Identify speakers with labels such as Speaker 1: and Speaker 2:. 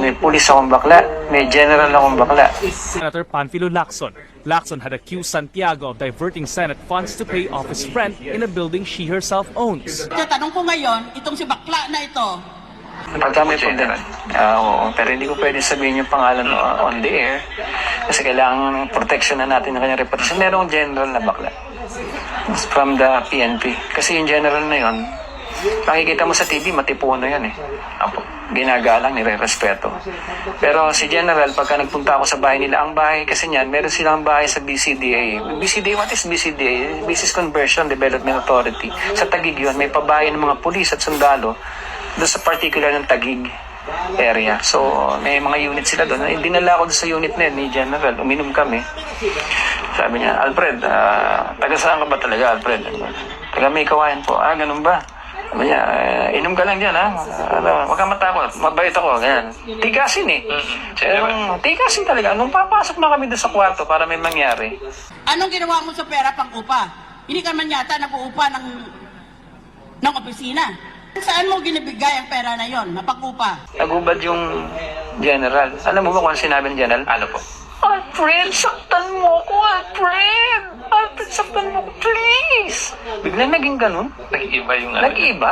Speaker 1: may pulis akong bakla, may general akong bakla.
Speaker 2: Senator Panfilo Lacson. Lacson had accused Santiago of diverting Senate funds to pay off his rent in a building she herself owns.
Speaker 3: Tanong ko ngayon, itong si bakla na ito,
Speaker 1: Pagka may problema, oo, pero hindi ko pwede sabihin yung pangalan on the air kasi kailangan protection na natin ng kanyang reputation. Merong general na bakla from the PNP. Kasi yung general na yon, makikita mo sa TV, matipuno yan eh. Apo, ginagalang, nire-respeto. Pero si General, pagka nagpunta ako sa bahay nila, ang bahay kasi niyan, meron silang bahay sa BCDA. BCDA, what is BCDA? Business Conversion Development Authority. Sa Taguig yun, may pabahay ng mga pulis at sundalo doon sa particular ng Taguig area. So, may mga unit sila doon. Dinala ako doon sa unit na yun, ni General. Uminom kami. Sabi niya, Alfred, taga saan ka ba talaga, Alfred? Taga may kawayan po. Ganun ba? Sabi niya, inom ka lang dyan, ha? Huwag kang matakot. Mabait ako. Ganyan. Tigasin eh. Tigasin talaga. Nung papasok na kami doon sa kwarto para may mangyari.
Speaker 3: anong ginawa mo sa pera pang upa? Hindi ka man yata nag-uupa ng opisina. Saan mo ginibigay ang pera na yon, napag-upa?
Speaker 1: Nagubad yung general. Alam mo ba kung ano sinabi ng general? Ano po? Alfred, saktan mo ko, Alfred! Alfred, saktan mo ko, please! Biglang naging ganun. Nag-iba yung ano? Nag-iba.